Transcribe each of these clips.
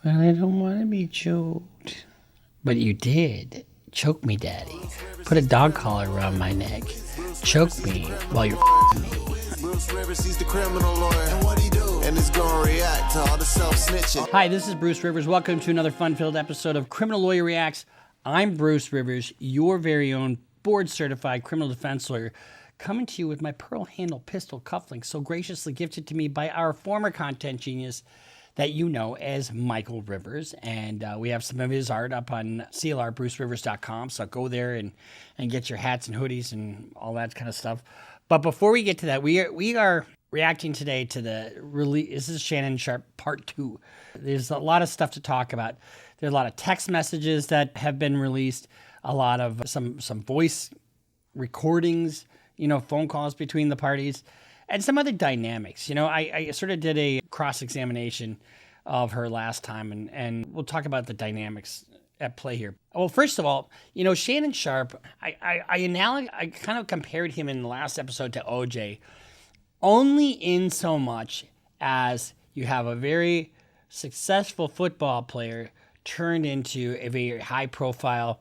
Well, I don't want to be choked. But you did. Choke me, Daddy. Put a dog collar around my neck. Choke me while you're me. Bruce Rivers, he's the criminal lawyer. And what he do? And it's gonna react to all the self-snitching. Hi, this is Bruce Rivers. Welcome to another fun-filled episode of Criminal Lawyer Reacts. I'm Bruce Rivers, your very own board-certified criminal defense lawyer, coming to you with my pearl handle pistol cufflink so graciously gifted to me by our former content genius that you know as Michael Rivers. And we have some of his art up on clrbrucerivers.com, so go there and get your hats and hoodies and all that kind of stuff. But before we get to that, we are reacting today to the release. This is Shannon Sharpe Part 2. There's a lot of stuff to talk about. There's a lot of text messages that have been released, a lot of some voice recordings, phone calls between the parties, and some other dynamics. I sort of did a cross-examination of her last time, and we'll talk about the dynamics at play here. Well, first of all, Shannon Sharpe, I kind of compared him in the last episode to OJ, only in so much as you have a very successful football player turned into a very high-profile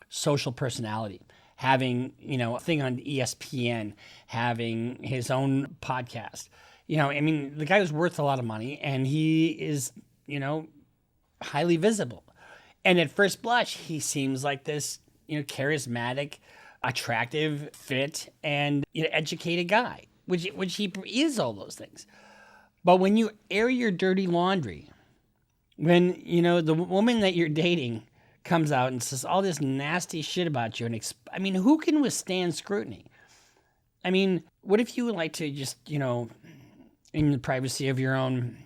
social personality, having, a thing on ESPN, having his own podcast. The guy was worth a lot of money, and he is, highly visible. And at first blush, he seems like this, charismatic, attractive, fit, and educated guy, which he is all those things. But when you air your dirty laundry, when, the woman that you're dating comes out and says all this nasty shit about you, and who can withstand scrutiny? What if you would like to just, in the privacy of your own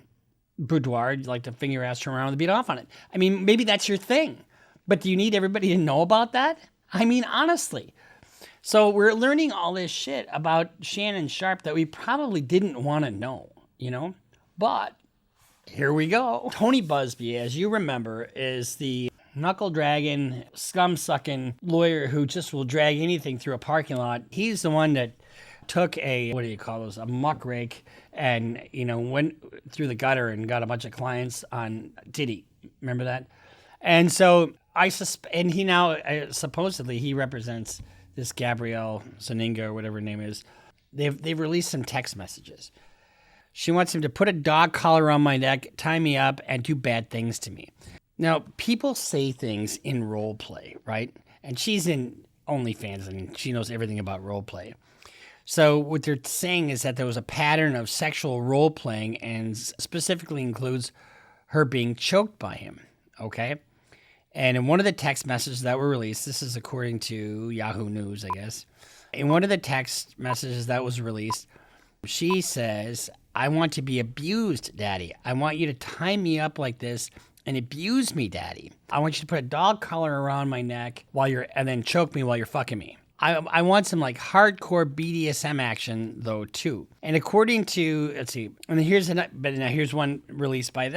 boudoir, you'd like to finger your ass around and beat off on it? Maybe that's your thing, but do you need everybody to know about that? Honestly. So we're learning all this shit about Shannon Sharpe that we probably didn't want to know, but here we go. Tony Busby, as you remember, is the knuckle-dragging, scum-sucking lawyer who just will drag anything through a parking lot. He's the one that took a muck rake and, went through the gutter and got a bunch of clients on Diddy. Remember that? And so and he now, supposedly, he represents this Gabrielle Zaninga or whatever her name is. They've released some text messages. She wants him to put a dog collar around my neck, tie me up, and do bad things to me. Now, people say things in role play, right? And she's in OnlyFans, and she knows everything about role play. So what they're saying is that there was a pattern of sexual role playing, and specifically includes her being choked by him, okay? And in one of the text messages that were released, this is according to Yahoo News, I guess. In one of the text messages that was released, she says, "I want to be abused, Daddy. I want you to tie me up like this and abuse me, Daddy. I want you to put a dog collar around my neck and then choke me while you're fucking me. I want some hardcore BDSM action though too." And according to, let's see, and here's one released by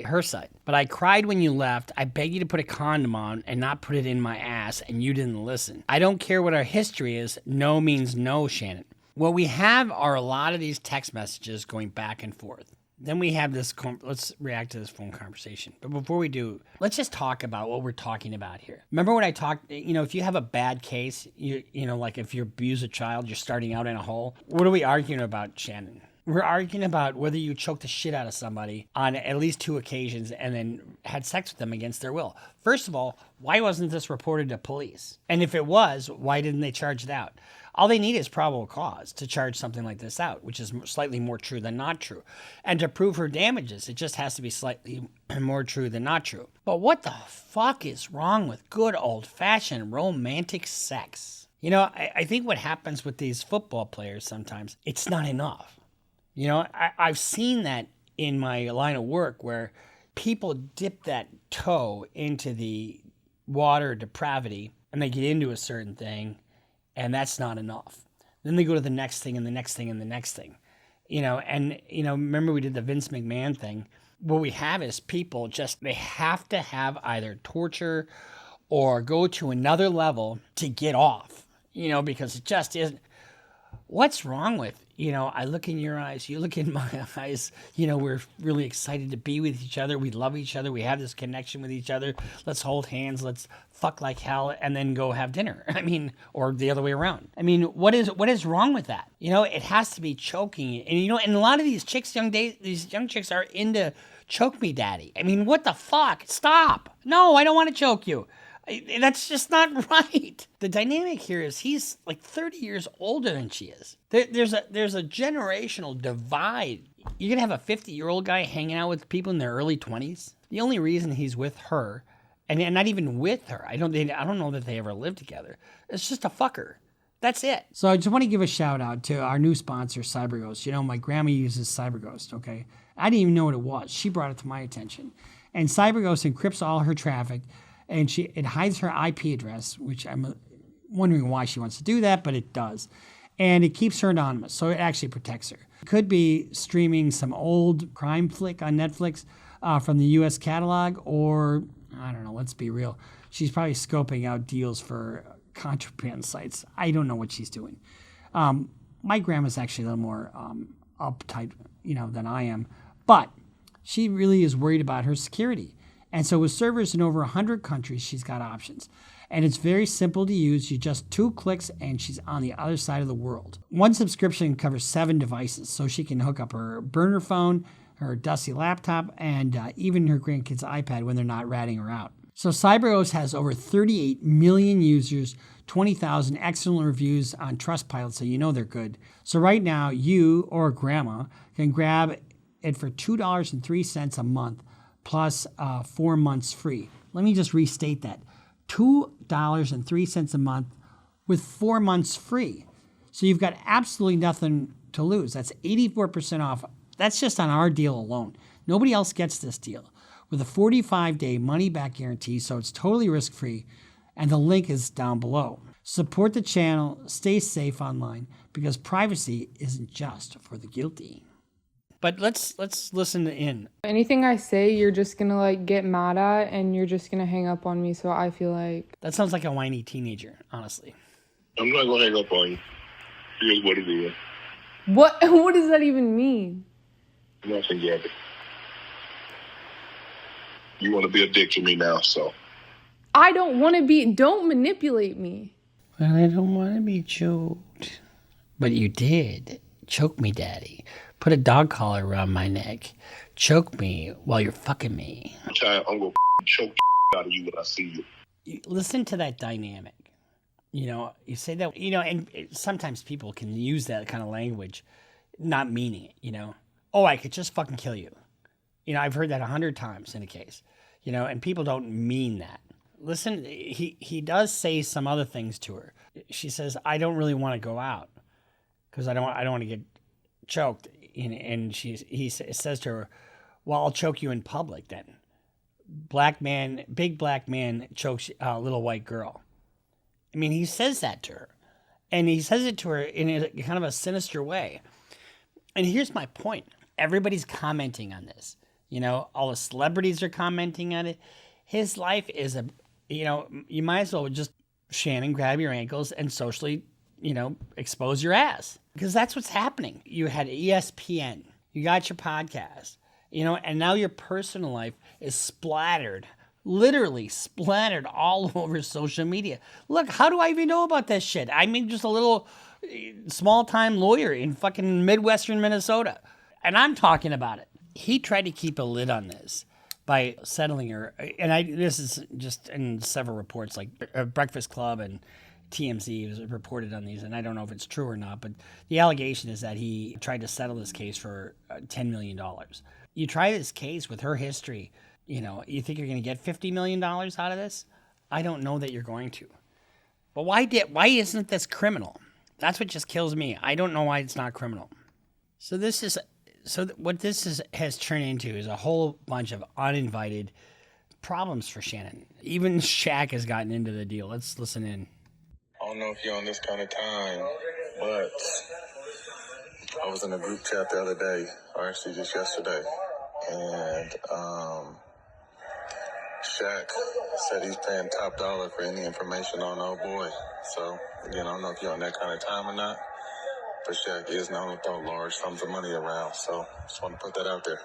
her side. "But I cried when you left. I begged you to put a condom on and not put it in my ass, and you didn't listen. I don't care what our history is. No means no, Shannon." What we have are a lot of these text messages going back and forth. Then we have this, let's react to this phone conversation. But before we do, let's just talk about what we're talking about here. Remember when I talked, if you have a bad case, like if you abuse a child, you're starting out in a hole. What are we arguing about, Shannon? We're arguing about whether you choked the shit out of somebody on at least 2 occasions and then had sex with them against their will. First of all, why wasn't this reported to police? And if it was, why didn't they charge it out? All they need is probable cause to charge something like this out, which is slightly more true than not true. And to prove her damages, it just has to be slightly more true than not true. But what the fuck is wrong with good old-fashioned romantic sex? I think what happens with these football players sometimes, it's not enough. I've seen that in my line of work where people dip that toe into the water of depravity and they get into a certain thing, and that's not enough. Then they go to the next thing and the next thing and the next thing. Remember we did the Vince McMahon thing. What we have is people they have to have either torture or go to another level to get off, because it just isn't. What's wrong with, I look in your eyes, you look in my eyes, we're really excited to be with each other. We love each other. We have this connection with each other. Let's hold hands. Let's fuck like hell and then go have dinner. Or the other way around. What is wrong with that? It has to be choking. And a lot of these chicks, these young chicks are into choke me daddy. What the fuck? Stop. No, I don't want to choke you. That's just not right. The dynamic here is he's like 30 years older than she is. There's a generational divide. You're going to have a 50-year-old guy hanging out with people in their early 20s. The only reason he's with her, and not even with her, I don't know that they ever lived together. It's just a fucker. That's it. So I just want to give a shout out to our new sponsor, CyberGhost. My grandma uses CyberGhost, okay? I didn't even know what it was. She brought it to my attention. And CyberGhost encrypts all her traffic, and it hides her IP address, which I'm wondering why she wants to do that, but it does. And it keeps her anonymous, so it actually protects her. It could be streaming some old crime flick on Netflix from the U.S. catalog, or, I don't know, let's be real. She's probably scoping out deals for contraband sites. I don't know what she's doing. My grandma's actually a little more uptight, than I am, but she really is worried about her security. And so with servers in over 100 countries, she's got options. And it's very simple to use. You just 2 clicks and she's on the other side of the world. One subscription covers 7 devices, so she can hook up her burner phone, her dusty laptop, and even her grandkid's iPad when they're not ratting her out. So CyberGhost has over 38 million users, 20,000 excellent reviews on Trustpilot, so you know they're good. So right now, you or grandma can grab it for $2.03 a month, plus 4 months free. Let me just restate that. $2.03 a month with 4 months free. So you've got absolutely nothing to lose. That's 84% off. That's just on our deal alone. Nobody else gets this deal. With a 45-day money-back guarantee, so it's totally risk-free, and the link is down below. Support the channel, stay safe online, because privacy isn't just for the guilty. But let's listen in. Anything I say, you're just gonna get mad at, and you're just gonna hang up on me. So I feel like that sounds like a whiny teenager, honestly. I'm not gonna hang up on you. Here's what it is. What does that even mean? Nothing, Gabby. You want to be a dick to me now, so. I don't want to be. Don't manipulate me. Well, I don't want to be choked, but you did. Choke me, daddy. Put a dog collar around my neck. Choke me while you're fucking me. I'm going to choke the out of you when I see you. Listen to that dynamic. You say that, and sometimes people can use that kind of language, not meaning it, Oh, I could just fucking kill you. I've heard that 100 times in a case, and people don't mean that. Listen, he does say some other things to her. She says, I don't really want to go out because I don't want to get choked. And he says to her, well, I'll choke you in public then. Big black man chokes a little white girl. He says that to her. And he says it to her in a kind of a sinister way. And here's my point. Everybody's commenting on this. All the celebrities are commenting on it. His life is you might as well just, Shannon, grab your ankles and socially, expose your ass. Because that's what's happening. You had ESPN. You got your podcast. And now your personal life is splattered, literally splattered all over social media. Look, how do I even know about this shit? Just a little small-time lawyer in fucking Midwestern Minnesota. And I'm talking about it. He tried to keep a lid on this by settling her. And this is just in several reports, like Breakfast Club and TMZ was reported on these, and I don't know if it's true or not, but the allegation is that he tried to settle this case for $10 million. You try this case with her history, you think you're going to get $50 million out of this? I don't know that you're going to. But why isn't this criminal? That's what just kills me. I don't know why it's not criminal. What this has turned into is a whole bunch of uninvited problems for Shannon. Even Shaq has gotten into the deal. Let's listen in. I don't know if you're on this kind of time, but I was in a group chat the other day, or actually just yesterday, and Shaq said he's paying top dollar for any information on old boy. So, again, I don't know if you're on that kind of time or not, But Shaq is known to throw large sums of money around, so just want to put that out there.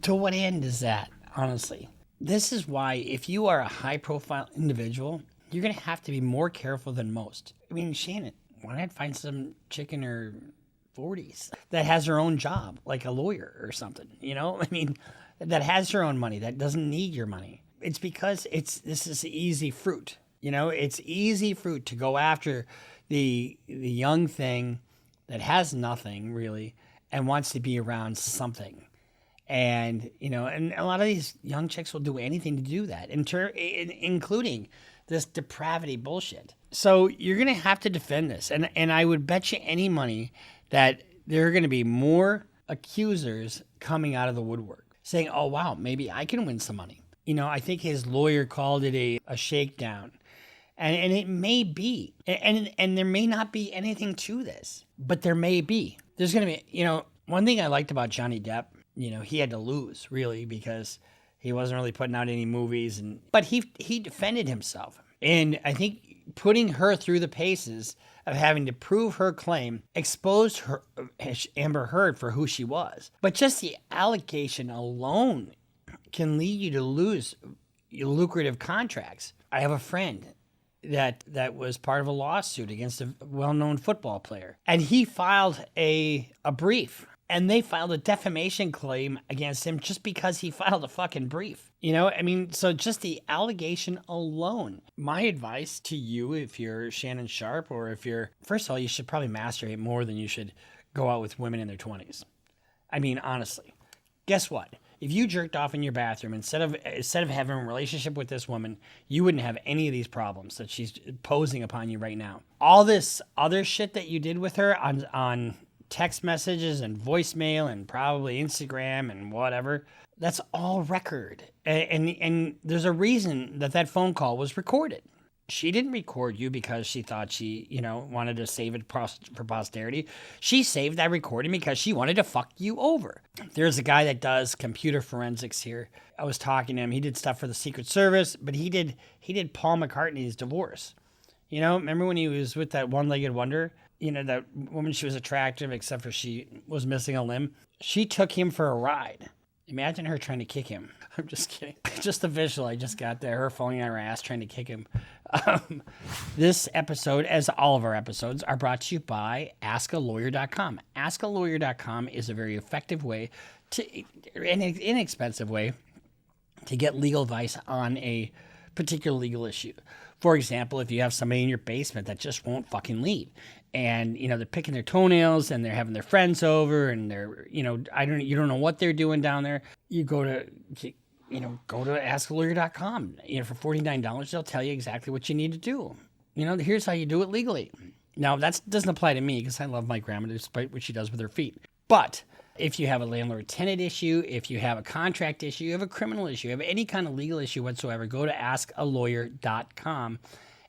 To what end is that, honestly? This is why, if you are a high-profile individual, you're going to have to be more careful than most. I mean, Shannon, why not find some chick in her 40s that has her own job, like a lawyer or something, you know? I mean, that has her own money, that doesn't need your money. It's because this is easy fruit, you know? It's easy fruit to go after the young thing that has nothing, really, and wants to be around something. And, you know, and a lot of these young chicks will do anything to do that, including this depravity bullshit. So you're going to have to defend this. And I would bet you any money that there are going to be more accusers coming out of the woodwork saying, oh, wow, maybe I can win some money. You know, I think his lawyer called it a shakedown. And it may be. And there may not be anything to this, but there may be. There's going to be, you know, one thing I liked about Johnny Depp, you know, he had to lose, really, because he wasn't really putting out any movies. But he defended himself. And I think putting her through the paces of having to prove her claim exposed her, Amber Heard, for who she was. But just the allegation alone can lead you to lose lucrative contracts. I have a friend that was part of a lawsuit against a well-known football player. And he filed a brief. And they filed a defamation claim against him just because he filed a fucking brief. You know, I mean, so just the allegation alone. My advice to you, if you're Shannon Sharpe, or if you're, first of all, you should probably masturbate more than you should go out with women in their 20s. I mean, honestly, guess what? If you jerked off in your bathroom, instead of having a relationship with this woman, you wouldn't have any of these problems that she's posing upon you right now. All this other shit that you did with her on text messages and voicemail and probably Instagram and whatever, that's all record. And there's a reason that phone call was recorded. She didn't record you because she thought she, you know, wanted to save it for posterity. She saved that recording because she wanted to fuck you over. There's a guy that does computer forensics here. I was talking to him. He did stuff for the Secret Service, but he did Paul McCartney's divorce. You know, remember when he was with that one-legged wonder? You know, that woman, she was attractive, except for she was missing a limb. She took him for a ride. Imagine her trying to kick him. I'm just kidding. Just the visual I just got there, her falling on her ass trying to kick him. This episode, as all of our episodes, are brought to you by AskALawyer.com. AskALawyer.com is a very effective way, an inexpensive way, to get legal advice on a particular legal issue. For example, if you have somebody in your basement that just won't fucking leave, and, you know, they're picking their toenails and they're having their friends over and they're, you know, you don't know what they're doing down there. You go to AskALawyer.com. You know, for $49, they'll tell you exactly what you need to do. You know, here's how you do it legally. Now, that doesn't apply to me because I love my grandma despite what she does with her feet. But if you have a landlord-tenant issue, if you have a contract issue, you have a criminal issue, you have any kind of legal issue whatsoever, go to AskALawyer.com.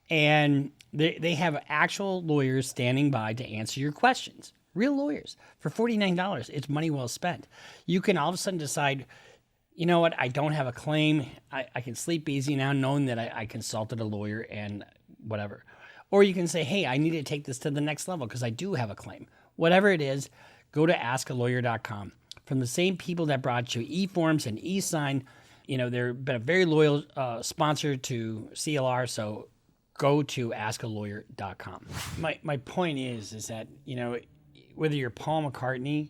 And they have actual lawyers standing by to answer your questions. Real lawyers. For $49, it's money well spent. You can all of a sudden decide, you know what, I don't have a claim. I can sleep easy now knowing that I consulted a lawyer and whatever. Or you can say, hey, I need to take this to the next level because I do have a claim. Whatever it is, go to AskALawyer.com. From the same people that brought you eForms and eSign, you know, they've been a very loyal sponsor to CLR, so go to AskALawyer.com. My point is that, you know, whether you're Paul McCartney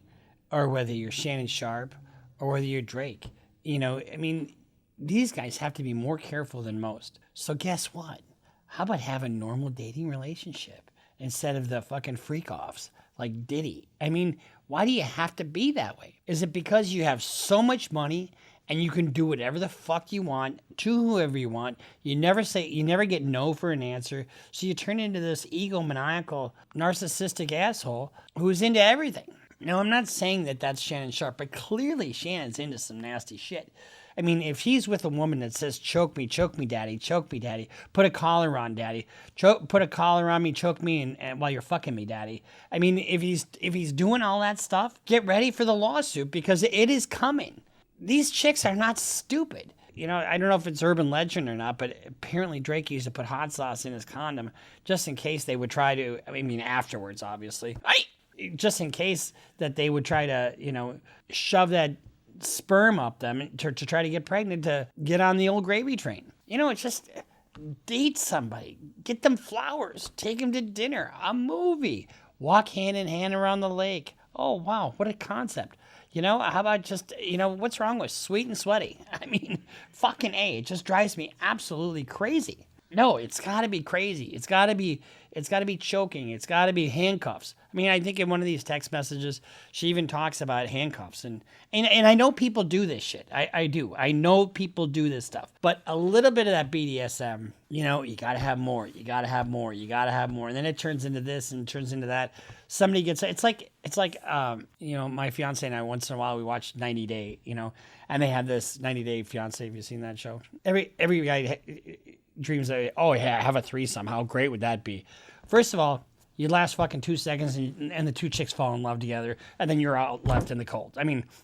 or whether you're Shannon Sharpe or whether you're Drake, you know, I mean, these guys have to be more careful than most. So guess what? How about have a normal dating relationship instead of the fucking freak-offs like Diddy? I mean, why do you have to be that way? Is it because you have so much money and you can do whatever the fuck you want to whoever you want? You never get no for an answer. So you turn into this egomaniacal, narcissistic asshole who's into everything. Now, I'm not saying that that's Shannon Sharpe, but clearly Shannon's into some nasty shit. I mean, if he's with a woman that says, choke me, daddy, put a collar on, daddy, put a collar on me, choke me, and while you're fucking me, daddy. I mean, if he's doing all that stuff, get ready for the lawsuit because it is coming. These chicks are not stupid. I don't know if it's urban legend or not, but apparently Drake used to put hot sauce in his condom just in case they would try to, afterwards, obviously. Just in case that they would try to, shove that sperm up them to try to get pregnant to get on the old gravy train. It's just date somebody, get them flowers, take them to dinner, a movie, walk hand in hand around the lake. Oh, wow, what a concept. How about just, what's wrong with sweet and sweaty? Fucking A, it just drives me absolutely crazy. No, it's got to be crazy. It's got to be choking. It's got to be handcuffs. I think in one of these text messages, she even talks about handcuffs. And I know people do this shit. I do. I know people do this stuff. But a little bit of that BDSM, you got to have more. You got to have more. You got to have more. And then it turns into this and turns into that. Somebody gets, it's like, my fiance and I, once in a while, we watch 90 Day, and they have this 90 Day Fiance. Have you seen that show? Every guy dreams of, oh yeah, have a threesome. How great would that be? First of all, you last fucking 2 seconds and the two chicks fall in love together, and then you're out left in the cold.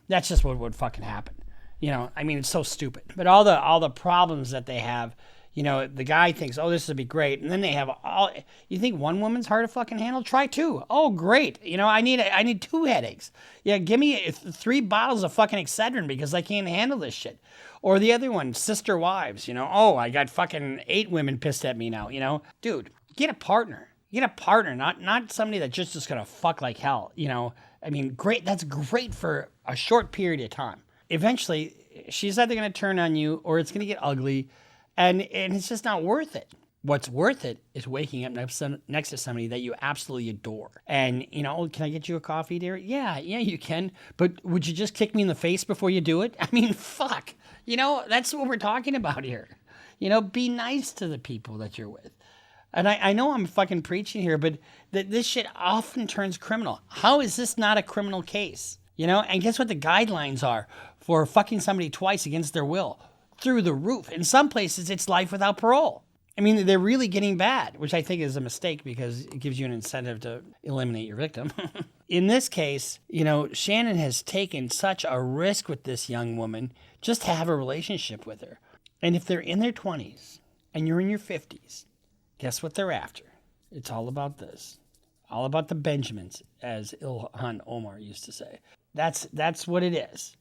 That's just what would fucking happen. It's so stupid. But all the problems that they have, the guy thinks, oh, this would be great, and then they have all. You think one woman's hard to fucking handle? Try two. Oh, great. I need 2 headaches. Yeah, give me 3 bottles of fucking Excedrin because I can't handle this shit. Or the other one, sister wives. Oh, I got fucking 8 women pissed at me now. Dude, get a partner. Get a partner, not somebody that's just gonna fuck like hell. Great. That's great for a short period of time. Eventually, she's either gonna turn on you or it's gonna get ugly, and it's just not worth it. What's worth it is waking up next to somebody that you absolutely adore. And, can I get you a coffee, dear? Yeah, you can. But would you just kick me in the face before you do it? Fuck. That's what we're talking about here. Be nice to the people that you're with. And I know I'm fucking preaching here, but this shit often turns criminal. How is this not a criminal case? And guess what the guidelines are for fucking somebody twice against their will? Through the roof. In some places, it's life without parole. They're really getting bad, which I think is a mistake because it gives you an incentive to eliminate your victim. In this case, Shannon has taken such a risk with this young woman just to have a relationship with her. And if they're in their 20s and you're in your 50s, guess what they're after? It's all about this. All about the Benjamins, as Ilhan Omar used to say. That's what it is.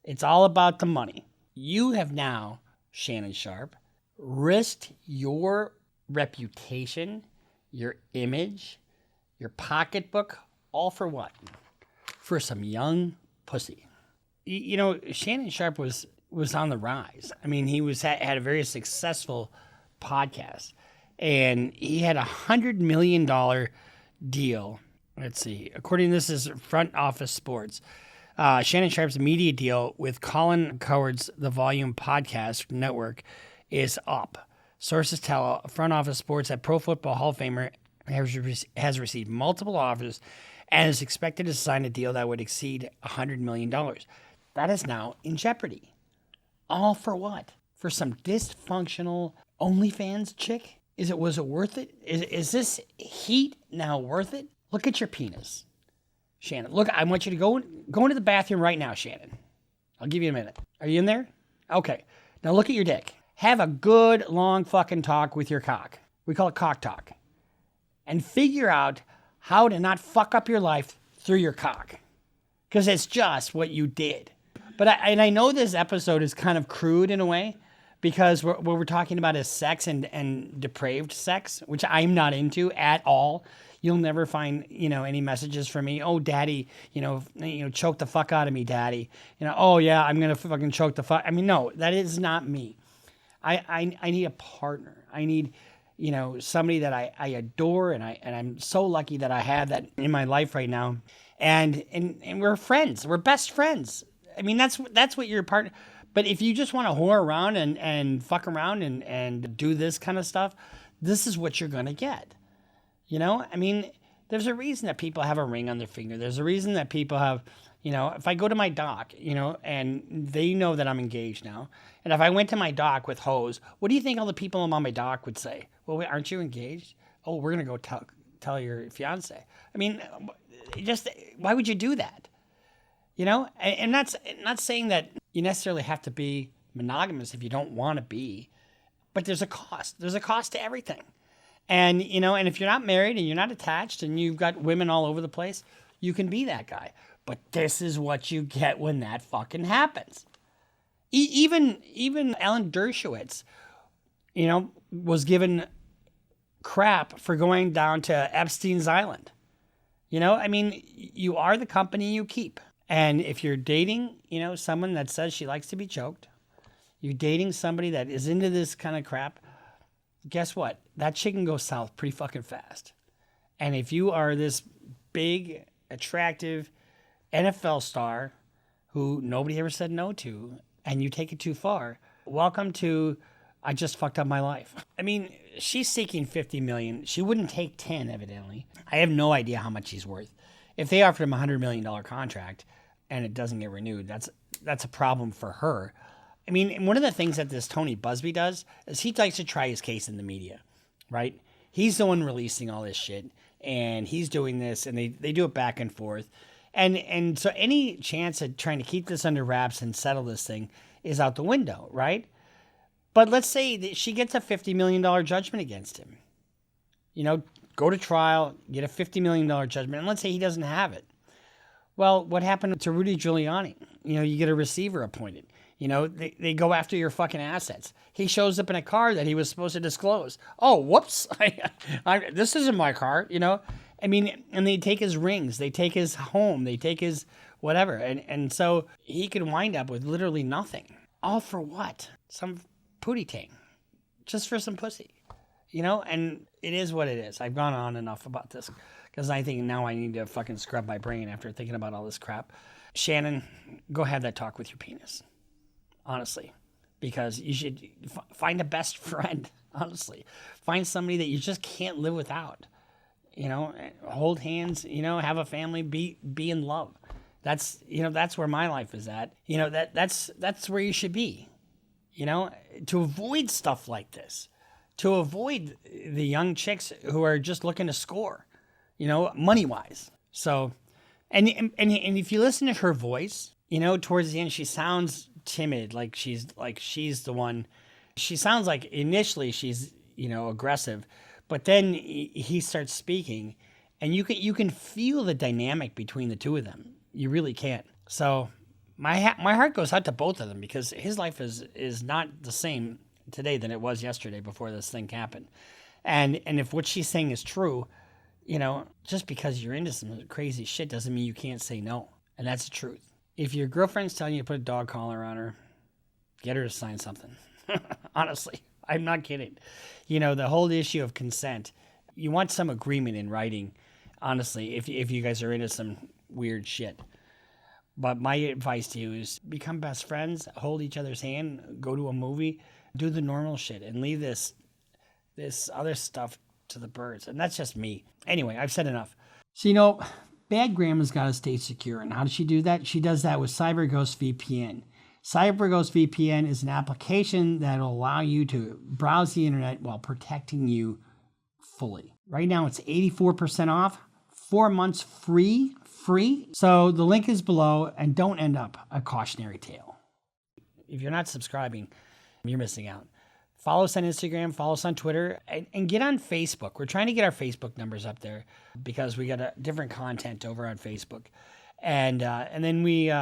It's all about the money. You have now, Shannon Sharpe, risked your reputation, your image, your pocketbook, all for what? For some young pussy. Shannon Sharpe was on the rise. He had a very successful podcast. And he had $100 million deal. Let's see. According to this is Front Office Sports. Shannon Sharpe's media deal with Colin Cowherd's The Volume Podcast Network is up. Sources tell Front Office Sports that Pro Football Hall of Famer has received multiple offers and is expected to sign a deal that would exceed $100 million. That is now in jeopardy. All for what? For some dysfunctional OnlyFans chick? Was it worth it? Is this heat now worth it? Look at your penis, Shannon. Look, I want you to go into the bathroom right now, Shannon. I'll give you a minute. Are you in there? Okay. Now look at your dick. Have a good, long fucking talk with your cock. We call it cock talk. And figure out how to not fuck up your life through your cock. Because it's just what you did. But I know this episode is kind of crude in a way. Because what we're talking about is sex and depraved sex, which I'm not into at all. You'll never find, any messages from me. Oh, daddy, choke the fuck out of me, daddy. Oh yeah, I'm going to fucking choke the fuck. No, that is not me. I need a partner. I need, somebody that I adore. And I'm so lucky that I have that in my life right now. And we're friends. We're best friends. That's what your partner. But if you just want to whore around and fuck around and do this kind of stuff, this is what you're going to get. There's a reason that people have a ring on their finger. There's a reason that people have, if I go to my doc, and they know that I'm engaged now. And if I went to my doc with hose, what do you think all the people on my doc would say? Well, wait, aren't you engaged? Oh, we're going to go tell your fiance. Why would you do that? And that's not saying that you necessarily have to be monogamous if you don't want to be. But there's a cost. There's a cost to everything. And, and if you're not married and you're not attached and you've got women all over the place, you can be that guy. But this is what you get when that fucking happens. Even Alan Dershowitz, was given crap for going down to Epstein's Island. You are the company you keep. And if you're dating, someone that says she likes to be choked, you're dating somebody that is into this kind of crap, guess what? That shit can go south pretty fucking fast. And if you are this big, attractive NFL star who nobody ever said no to, and you take it too far, welcome to I just fucked up my life. She's seeking $50 million. She wouldn't take 10, evidently. I have no idea how much she's worth. If they offered him a $100 million contract and it doesn't get renewed, that's a problem for her. One of the things that this Tony Busby does is he likes to try his case in the media, right? He's the one releasing all this shit, and he's doing this, and they do it back and forth. And so any chance at trying to keep this under wraps and settle this thing is out the window, right? But let's say that she gets a $50 million judgment against him. Go to trial, get a $50 million judgment, and let's say he doesn't have it. Well, what happened to Rudy Giuliani? You get a receiver appointed. They go after your fucking assets. He shows up in a car that he was supposed to disclose. Oh, whoops. This isn't my car, and they take his rings. They take his home. They take his whatever. And so he could wind up with literally nothing. All for what? Some pootie tang. Just for some pussy. And it is what it is. I've gone on enough about this because I think now I need to fucking scrub my brain after thinking about all this crap. Shannon, go have that talk with your penis. Honestly, because you should find a best friend, honestly. Find somebody that you just can't live without. Hold hands, have a family, be in love. That's where my life is at. That's where you should be. To avoid stuff like this, to avoid the young chicks who are just looking to score, money-wise. So, and if you listen to her voice, towards the end, she sounds timid, like she's the one. She sounds like initially she's aggressive, but then he starts speaking, and you can feel the dynamic between the two of them. You really can. So my heart goes out to both of them because his life is not the same today than it was yesterday before this thing happened. And if what she's saying is true, just because you're into some crazy shit doesn't mean you can't say no, and that's the truth. If your girlfriend's telling you to put a dog collar on her, get her to sign something. Honestly, I'm not kidding. The whole issue of consent, you want some agreement in writing, honestly, if you guys are into some weird shit. But my advice to you is become best friends, hold each other's hand, go to a movie, do the normal shit, and leave this other stuff to the birds. And that's just me. Anyway, I've said enough. So, bad grandma's got to stay secure. And how does she do that? She does that with CyberGhost VPN. CyberGhost VPN is an application that will allow you to browse the internet while protecting you fully. Right now, it's 84% off, 4 months free. So the link is below, and don't end up a cautionary tale. If you're not subscribing, you're missing out. Follow us on Instagram, follow us on Twitter, and get on Facebook. We're trying to get our Facebook numbers up there because we got different content over on Facebook. And then we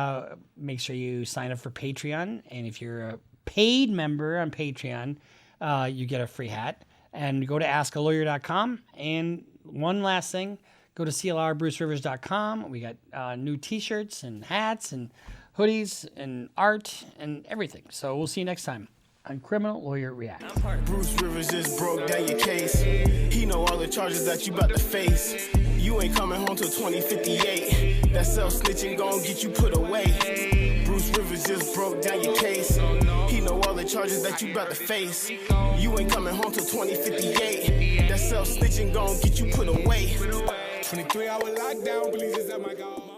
make sure you sign up for Patreon. And if you're a paid member on Patreon, you get a free hat. And go to askalawyer.com. And one last thing, go to clrbrucerivers.com. We got new t-shirts and hats and hoodies and art and everything. So we'll see you next time on Criminal Lawyer React. Bruce Rivers just broke down your case. He know all the charges that you about to face. You ain't coming home till 2058. That self-snitching gon' get you put away. Bruce Rivers just broke down your case. He know all the charges that you about to face. You ain't coming home till 2058. That self-snitching gon' get you put away. 23-hour lockdown, police is at my god.